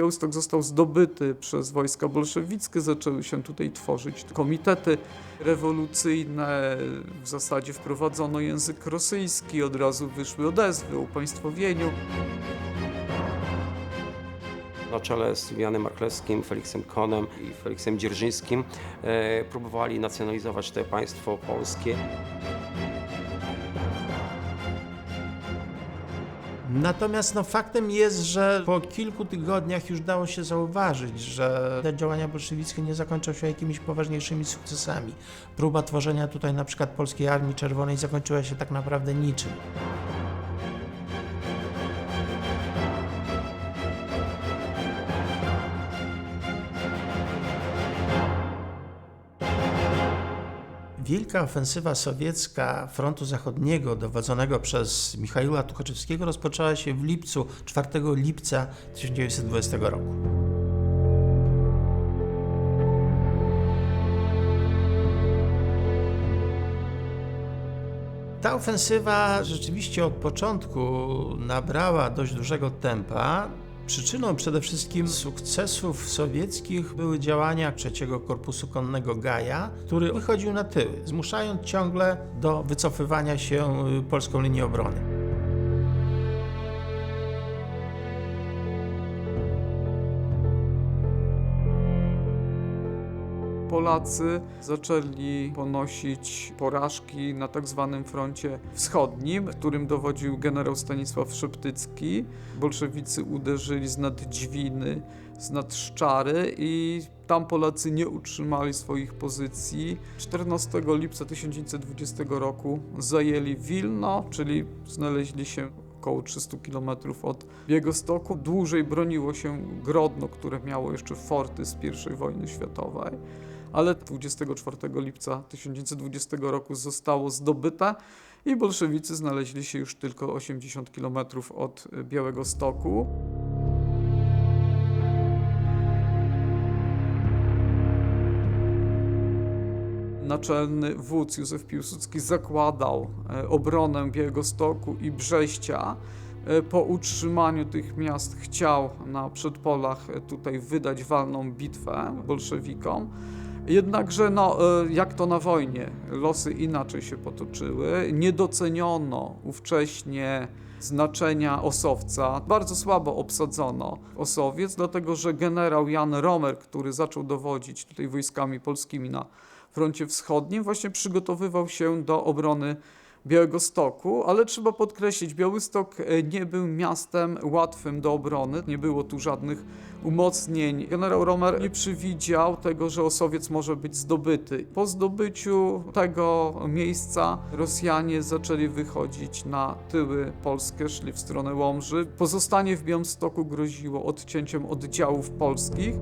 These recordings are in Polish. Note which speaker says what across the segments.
Speaker 1: Białystok został zdobyty przez wojska bolszewickie, zaczęły się tutaj tworzyć komitety rewolucyjne, w zasadzie wprowadzono język rosyjski, od razu wyszły odezwy o upaństwowieniu.
Speaker 2: Na czele z Julianem Marchlewskim, Feliksem Kohnem i Feliksem Dzierżyńskim próbowali nacjonalizować to państwo polskie.
Speaker 3: Natomiast faktem jest, że po kilku tygodniach już dało się zauważyć, że te działania bolszewickie nie zakończą się jakimiś poważniejszymi sukcesami. Próba tworzenia tutaj na przykład Polskiej Armii Czerwonej zakończyła się tak naprawdę niczym. Wielka ofensywa sowiecka frontu zachodniego dowodzonego przez Michaiła Tuchaczewskiego rozpoczęła się w lipcu, 4 lipca 1920 roku. Ta ofensywa rzeczywiście od początku nabrała dość dużego tempa. Przyczyną przede wszystkim sukcesów sowieckich były działania III Korpusu Konnego Gaja, który wychodził na tyły, zmuszając ciągle do wycofywania się polską linię obrony.
Speaker 1: Polacy zaczęli ponosić porażki na tak zwanym froncie wschodnim, którym dowodził generał Stanisław Szeptycki. Bolszewicy uderzyli z nad Dźwiny, z nad Szczary i tam Polacy nie utrzymali swoich pozycji. 14 lipca 1920 roku zajęli Wilno, czyli znaleźli się około 300 km od Białegostoku. Dłużej broniło się Grodno, które miało jeszcze forty z I wojny światowej, ale 24 lipca 1920 roku zostało zdobyte i bolszewicy znaleźli się już tylko 80 km od Białegostoku. Naczelny wódz Józef Piłsudski zakładał obronę Białegostoku i Brześcia. Po utrzymaniu tych miast chciał na przedpolach tutaj wydać walną bitwę bolszewikom. Jednakże, jak to na wojnie, losy inaczej się potoczyły. Nie doceniono ówcześnie znaczenia Osowca. Bardzo słabo obsadzono Osowiec, dlatego że generał Jan Romer, który zaczął dowodzić tutaj wojskami polskimi na froncie wschodnim, właśnie przygotowywał się do obrony Białegostoku, ale trzeba podkreślić, Białystok nie był miastem łatwym do obrony, nie było tu żadnych umocnień. Generał Romer nie przewidział tego, że Osowiec może być zdobyty. Po zdobyciu tego miejsca Rosjanie zaczęli wychodzić na tyły polskie, szli w stronę Łomży. Pozostanie w Białymstoku groziło odcięciem oddziałów polskich.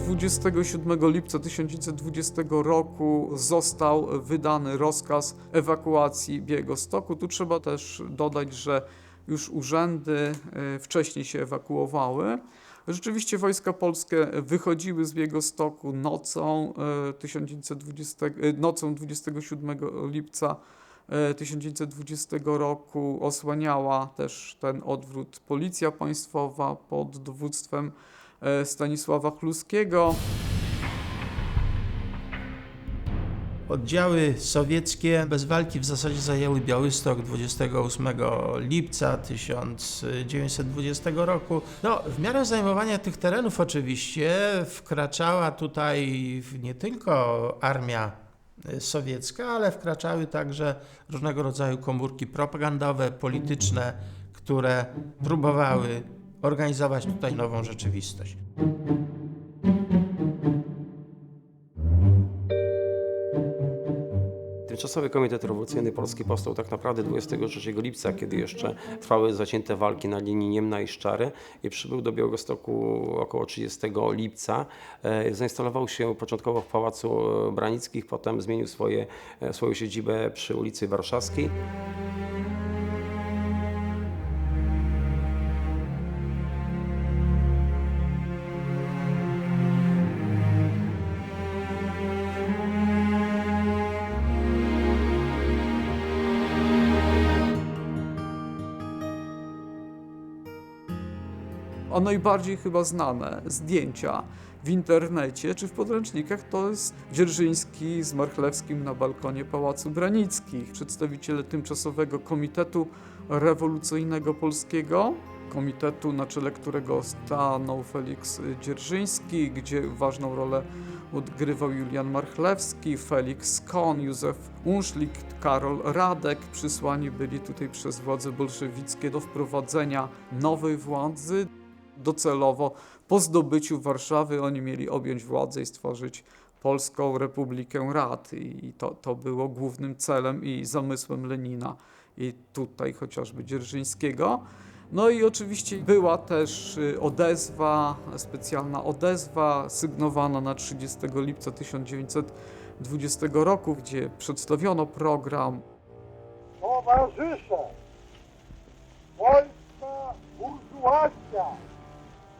Speaker 1: 27 lipca 1920 roku został wydany rozkaz ewakuacji Białegostoku. Tu trzeba też dodać, że już urzędy wcześniej się ewakuowały. Rzeczywiście wojska polskie wychodziły z Białegostoku nocą 27 lipca 1920 roku. Osłaniała też ten odwrót Policja Państwowa pod dowództwem Stanisława Chluskiego.
Speaker 3: Oddziały sowieckie bez walki w zasadzie zajęły Białystok 28 lipca 1920 roku. W miarę zajmowania tych terenów oczywiście wkraczała tutaj nie tylko armia sowiecka, ale wkraczały także różnego rodzaju komórki propagandowe, polityczne, które próbowały organizować tutaj nową rzeczywistość.
Speaker 2: Tymczasowy Komitet Rewolucyjny Polski powstał tak naprawdę 23 lipca, kiedy jeszcze trwały zacięte walki na linii Niemna i Szczary i przybył do Białegostoku około 30 lipca. Zainstalował się początkowo w Pałacu Branickich, potem zmienił swoją siedzibę przy ulicy Warszawskiej.
Speaker 1: A najbardziej chyba znane zdjęcia w internecie czy w podręcznikach to jest Dzierżyński z Marchlewskim na balkonie Pałacu Branickich. Przedstawiciele tymczasowego Komitetu Rewolucyjnego Polskiego, komitetu, na czele którego stanął Feliks Dzierżyński, gdzie ważną rolę odgrywał Julian Marchlewski, Felix Kohn, Józef Unszlik, Karol Radek. Przysłani byli tutaj przez władze bolszewickie do wprowadzenia nowej władzy. Docelowo po zdobyciu Warszawy oni mieli objąć władzę i stworzyć Polską Republikę Rad. I to było głównym celem i zamysłem Lenina i tutaj chociażby Dzierżyńskiego. No i oczywiście była też odezwa, specjalna odezwa sygnowana na 30 lipca 1920 roku, gdzie przedstawiono program.
Speaker 4: Towarzysze, polska burżuazja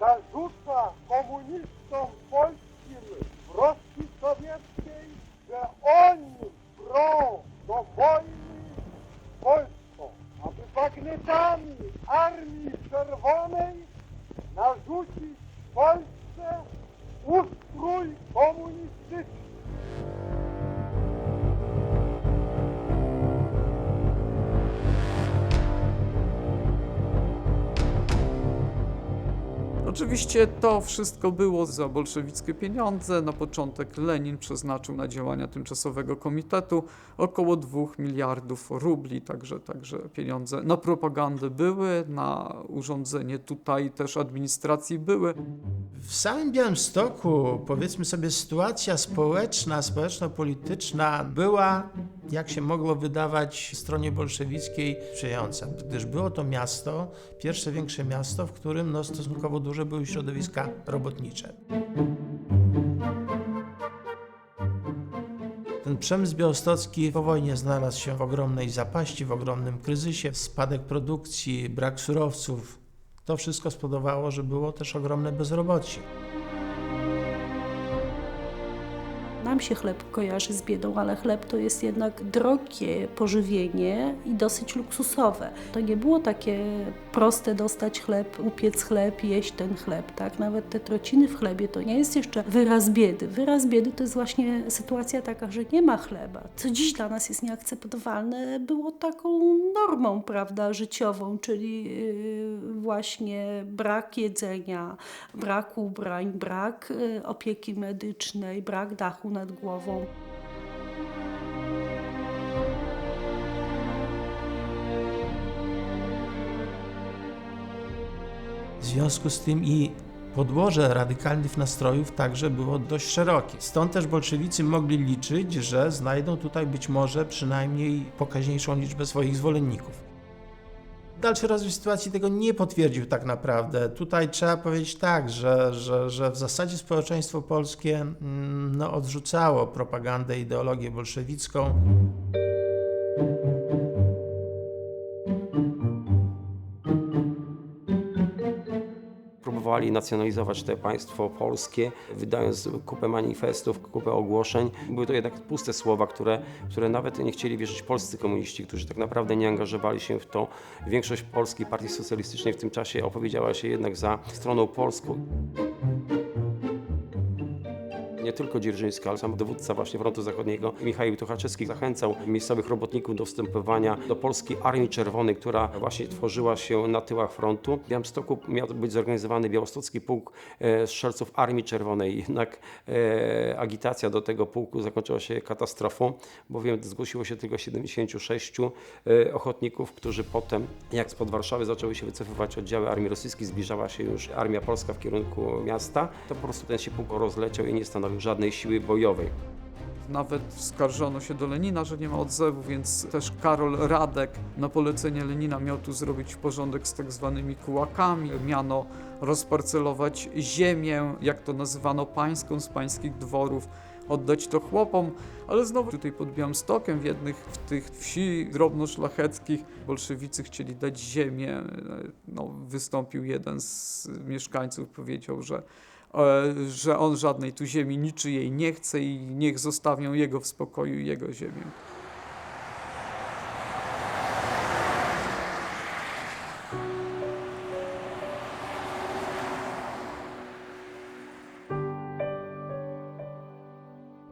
Speaker 4: zarzuca komunistom polskim w Rosji Sowieckiej, że oni prą do wojny z Polską, aby bagnetami Armii Czerwonej narzucić Polsce ustrój komunistyczny.
Speaker 1: Oczywiście to wszystko było za bolszewickie pieniądze. Na początek Lenin przeznaczył na działania tymczasowego komitetu około 2 miliardów rubli, także pieniądze na propagandę były, na urządzenie tutaj też administracji były.
Speaker 3: W samym Białymstoku, powiedzmy sobie, sytuacja społeczna, społeczno-polityczna była, jak się mogło wydawać, stronie bolszewickiej sprzyjająca, gdyż było to miasto, pierwsze większe miasto, w którym stosunkowo duże były środowiska robotnicze. Ten przemysł białostocki po wojnie znalazł się w ogromnej zapaści, w ogromnym kryzysie, spadek produkcji, brak surowców. To wszystko spowodowało, że było też ogromne bezrobocie.
Speaker 5: Nam się chleb kojarzy z biedą, ale chleb to jest jednak drogie pożywienie i dosyć luksusowe. To nie było takie proste dostać chleb, upiec chleb, jeść ten chleb, tak? Nawet te trociny w chlebie to nie jest jeszcze wyraz biedy. Wyraz biedy to jest właśnie sytuacja taka, że nie ma chleba. Co dziś dla nas jest nieakceptowalne, było taką normą, prawda, życiową, czyli właśnie brak jedzenia, brak ubrań, brak opieki medycznej, brak dachu nad głową.
Speaker 3: W związku z tym i podłoże radykalnych nastrojów także było dość szerokie. Stąd też bolszewicy mogli liczyć, że znajdą tutaj być może przynajmniej pokaźniejszą liczbę swoich zwolenników. Dalszy rozwój sytuacji tego nie potwierdził tak naprawdę. Tutaj trzeba powiedzieć tak, że w zasadzie społeczeństwo polskie odrzucało propagandę, ideologię bolszewicką.
Speaker 2: Próbowali nacjonalizować to państwo polskie, wydając kupę manifestów, kupę ogłoszeń. Były to jednak puste słowa, które nawet nie chcieli wierzyć polscy komuniści, którzy tak naprawdę nie angażowali się w to. Większość Polskiej Partii Socjalistycznej w tym czasie opowiedziała się jednak za stroną polską. Nie tylko Dzierżyński, ale sam dowódca właśnie frontu zachodniego Michał Tuchaczewski zachęcał miejscowych robotników do wstępowania do Polskiej Armii Czerwonej, która właśnie tworzyła się na tyłach frontu. W Białymstoku miał być zorganizowany Białostocki Pułk Strzelców Armii Czerwonej, jednak agitacja do tego pułku zakończyła się katastrofą, bowiem zgłosiło się tylko 76 ochotników, którzy potem, jak spod Warszawy zaczęły się wycofywać oddziały armii rosyjskiej, zbliżała się już armia polska w kierunku miasta, to po prostu ten się pułk rozleciał i nie stanowił żadnej siły bojowej.
Speaker 1: Nawet skarżono się do Lenina, że nie ma odzewu, więc też Karol Radek na polecenie Lenina miał tu zrobić porządek z tak zwanymi kułakami. Miano rozparcelować ziemię, jak to nazywano, pańską z pańskich dworów, oddać to chłopom, ale znowu tutaj pod Białymstokiem, w jednych w tych wsi drobnoszlacheckich bolszewicy chcieli dać ziemię. Wystąpił jeden z mieszkańców, powiedział, że on żadnej tu ziemi niczyjej nie chce i niech zostawią jego w spokoju i jego ziemię.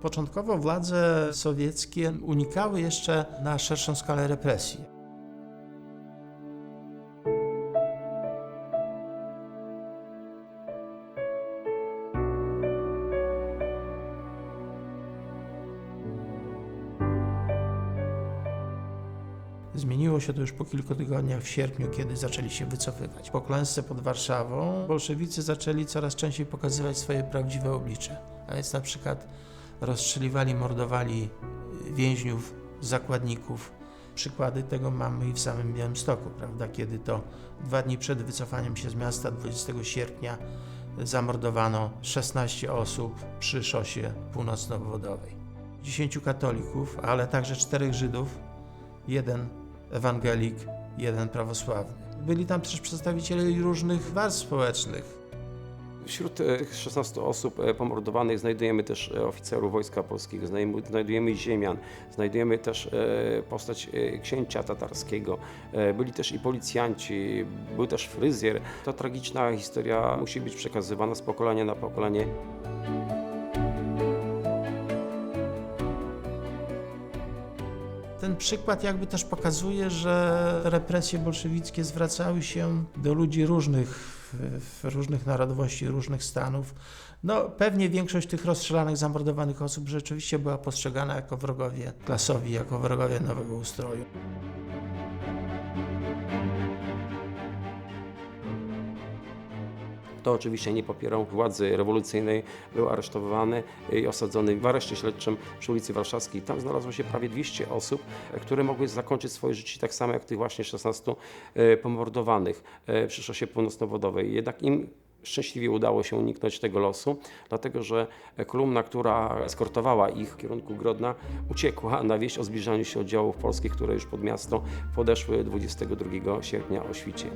Speaker 3: Początkowo władze sowieckie unikały jeszcze na szerszą skalę represji. Zmieniło się to już po kilku tygodniach w sierpniu, kiedy zaczęli się wycofywać. Po klęsce pod Warszawą bolszewicy zaczęli coraz częściej pokazywać swoje prawdziwe oblicze. A więc na przykład rozstrzeliwali, mordowali więźniów, zakładników. Przykłady tego mamy i w samym Białymstoku, prawda? Kiedy to 2 dni przed wycofaniem się z miasta 20 sierpnia zamordowano 16 osób przy szosie północno-obwodowej. 10 katolików, ale także 4 Żydów, 1 ewangelik, 1 prawosławny. Byli tam też przedstawiciele różnych warstw społecznych.
Speaker 2: Wśród tych 16 osób pomordowanych znajdujemy też oficerów Wojska Polskiego, znajdujemy ziemian, znajdujemy też postać księcia tatarskiego, byli też i policjanci, był też fryzjer. Ta tragiczna historia musi być przekazywana z pokolenia na pokolenie.
Speaker 3: Ten przykład jakby też pokazuje, że represje bolszewickie zwracały się do ludzi różnych narodowości, różnych stanów. No, pewnie większość tych rozstrzelanych, zamordowanych osób rzeczywiście była postrzegana jako wrogowie klasowi, jako wrogowie nowego ustroju.
Speaker 2: To oczywiście nie popierał władzy rewolucyjnej, był aresztowany i osadzony w areszcie śledczym przy ulicy Warszawskiej. Tam znalazło się prawie 200 osób, które mogły zakończyć swoje życie tak samo jak tych właśnie 16 pomordowanych przy szosie północno-obwodowej. Jednak im szczęśliwie udało się uniknąć tego losu, dlatego że kolumna, która eskortowała ich w kierunku Grodna, uciekła na wieść o zbliżaniu się oddziałów polskich, które już pod miasto podeszły 22 sierpnia o świcie.